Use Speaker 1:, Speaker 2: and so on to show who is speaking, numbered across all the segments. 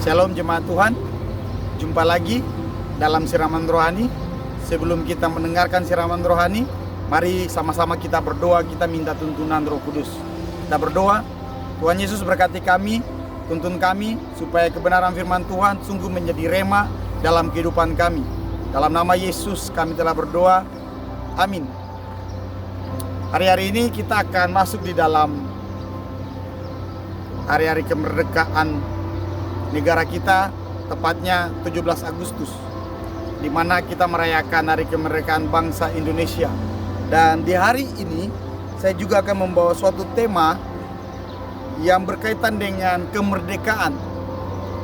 Speaker 1: Shalom jemaat Tuhan, jumpa lagi dalam siraman rohani. Sebelum kita mendengarkan siraman rohani, mari sama-sama kita berdoa, kita minta tuntunan Roh Kudus. Kita berdoa, Tuhan Yesus berkati kami, tuntun kami supaya kebenaran firman Tuhan sungguh menjadi rema dalam kehidupan kami. Dalam nama Yesus kami telah berdoa, amin. Hari-hari ini kita akan masuk di dalam hari-hari kemerdekaan negara kita, tepatnya 17 Agustus, di mana kita merayakan hari kemerdekaan bangsa Indonesia. Dan di hari ini saya juga akan membawa suatu tema yang berkaitan dengan kemerdekaan.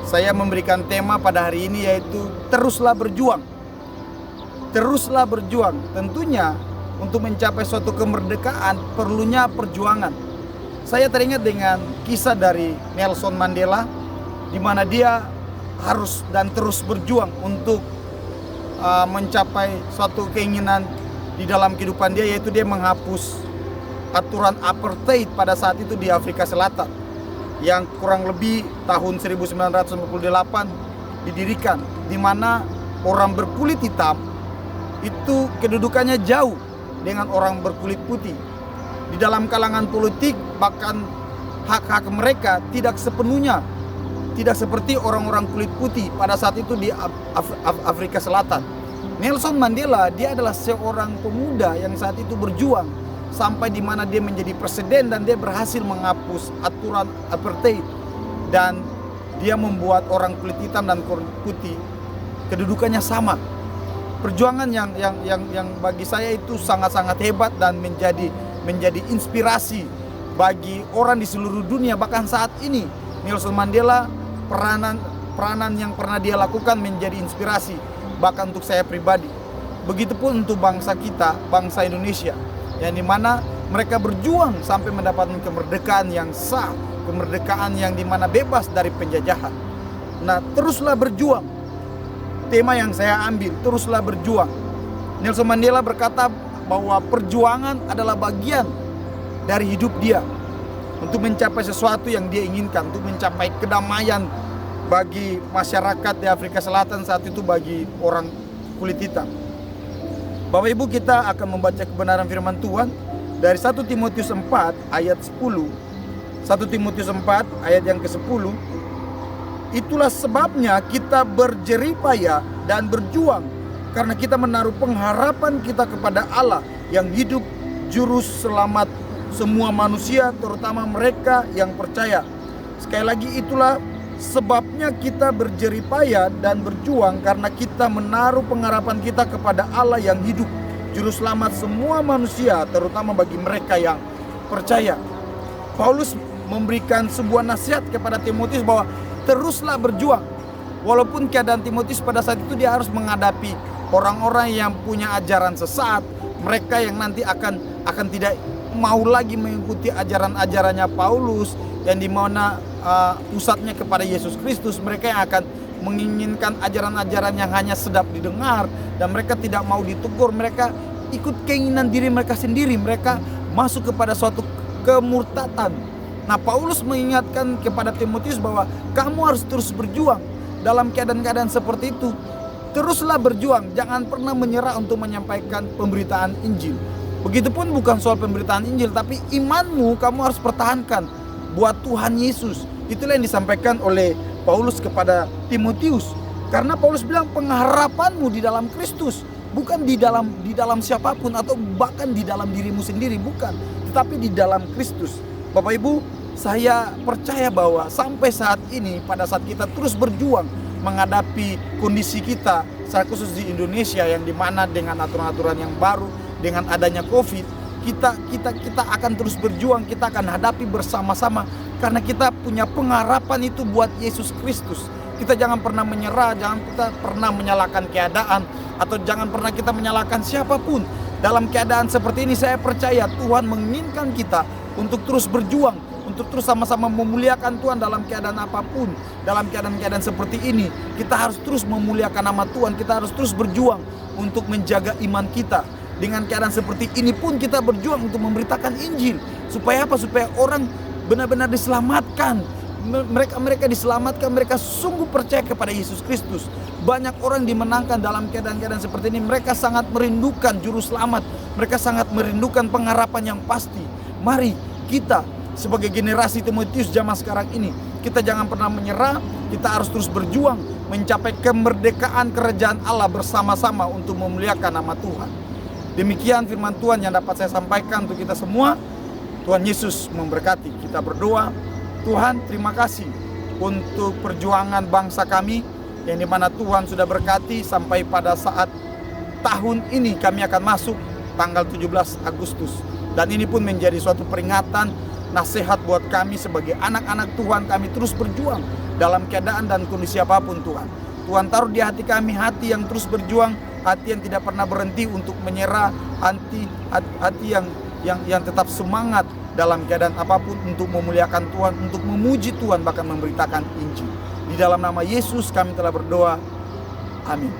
Speaker 1: Saya memberikan tema pada hari ini yaitu teruslah berjuang. Teruslah berjuang. Tentunya untuk mencapai suatu kemerdekaan perlunya perjuangan. Saya teringat dengan kisah dari Nelson Mandela, di mana dia harus dan terus berjuang untuk mencapai suatu keinginan di dalam kehidupan dia, yaitu dia menghapus aturan apartheid pada saat itu di Afrika Selatan, yang kurang lebih tahun 1948 didirikan, di mana orang berkulit hitam itu kedudukannya jauh dengan orang berkulit putih. Di dalam kalangan politik bahkan hak-hak mereka tidak sepenuhnya tidak seperti orang-orang kulit putih pada saat itu di Afrika Selatan. Nelson Mandela, dia adalah seorang pemuda yang saat itu berjuang sampai di mana dia menjadi presiden dan dia berhasil menghapus aturan apartheid, dan dia membuat orang kulit hitam dan kulit putih kedudukannya sama. Perjuangan yang bagi saya itu sangat-sangat hebat dan menjadi inspirasi bagi orang di seluruh dunia. Bahkan saat ini Nelson Mandela, peranan yang pernah dia lakukan menjadi inspirasi bahkan untuk saya pribadi. Begitupun untuk bangsa kita, bangsa Indonesia, yang dimana mereka berjuang sampai mendapatkan kemerdekaan yang sah, kemerdekaan yang dimana bebas dari penjajahan. Nah, teruslah berjuang. Tema yang saya ambil, teruslah berjuang. Nelson Mandela berkata bahwa perjuangan adalah bagian dari hidup dia untuk mencapai sesuatu yang dia inginkan, untuk mencapai kedamaian bagi masyarakat di Afrika Selatan saat itu, bagi orang kulit hitam. Bapak Ibu, kita akan membaca kebenaran firman Tuhan dari 1 Timotius 4 ayat 10. 1 Timotius 4 ayat yang ke-10. Itulah sebabnya kita berjeripaya dan berjuang, karena kita menaruh pengharapan kita kepada Allah yang hidup, juru selamat semua manusia, terutama mereka yang percaya. Sekali lagi, itulah sebabnya kita berjeripaya dan berjuang, karena kita menaruh pengharapan kita kepada Allah yang hidup, juru selamat semua manusia, terutama bagi mereka yang percaya. Paulus memberikan sebuah nasihat kepada Timotius bahwa teruslah berjuang. Walaupun keadaan Timotius pada saat itu dia harus menghadapi orang-orang yang punya ajaran sesat, mereka yang nanti akan tidak mau lagi mengikuti ajaran-ajarannya Paulus, yang dimana pusatnya kepada Yesus Kristus. Mereka yang akan menginginkan ajaran-ajaran yang hanya sedap didengar, dan mereka tidak mau ditegur. Mereka ikut keinginan diri mereka sendiri, mereka masuk kepada suatu kemurtatan. Nah, Paulus mengingatkan kepada Timotius bahwa kamu harus terus berjuang dalam keadaan-keadaan seperti itu. Teruslah berjuang, jangan pernah menyerah untuk menyampaikan pemberitaan Injil. Begitupun bukan soal pemberitaan Injil, tapi imanmu kamu harus pertahankan buat Tuhan Yesus. Itulah yang disampaikan oleh Paulus kepada Timotius. Karena Paulus bilang pengharapanmu di dalam Kristus, bukan di dalam siapapun atau bahkan di dalam dirimu sendiri, bukan, tetapi di dalam Kristus. Bapak Ibu, saya percaya bahwa sampai saat ini, pada saat kita terus berjuang menghadapi kondisi kita, secara khusus di Indonesia, yang dimana dengan aturan-aturan yang baru, dengan adanya COVID, kita akan terus berjuang, kita akan hadapi bersama-sama, karena kita punya pengharapan itu buat Yesus Kristus. Kita jangan pernah menyerah, jangan kita pernah menyalahkan keadaan, atau jangan pernah kita menyalahkan siapapun. Dalam keadaan seperti ini, saya percaya Tuhan menginginkan kita untuk terus berjuang, untuk terus sama-sama memuliakan Tuhan dalam keadaan apapun. Dalam keadaan-keadaan seperti ini, kita harus terus memuliakan nama Tuhan, kita harus terus berjuang untuk menjaga iman kita. Dengan keadaan seperti ini pun kita berjuang untuk memberitakan Injil. Supaya apa? Supaya orang benar-benar diselamatkan, mereka diselamatkan, mereka sungguh percaya kepada Yesus Kristus. Banyak orang dimenangkan dalam keadaan-keadaan seperti ini. Mereka sangat merindukan juru selamat, mereka sangat merindukan pengharapan yang pasti. Mari kita sebagai generasi Timotius zaman sekarang ini, kita jangan pernah menyerah. Kita harus terus berjuang mencapai kemerdekaan kerajaan Allah bersama-sama untuk memuliakan nama Tuhan. Demikian firman Tuhan yang dapat saya sampaikan untuk kita semua. Tuhan Yesus memberkati. Kita berdoa. Tuhan, terima kasih untuk perjuangan bangsa kami, yang dimana Tuhan sudah berkati sampai pada saat tahun ini kami akan masuk tanggal 17 Agustus. Dan ini pun menjadi suatu peringatan, nasihat buat kami sebagai anak-anak Tuhan. Kami terus berjuang dalam keadaan dan kondisi apapun Tuhan. Tuhan taruh di hati kami hati yang terus berjuang, hati yang tidak pernah berhenti untuk menyerah, hati yang tetap semangat dalam keadaan apapun untuk memuliakan Tuhan, untuk memuji Tuhan, bahkan memberitakan Injil. Di dalam nama Yesus kami telah berdoa. Amin.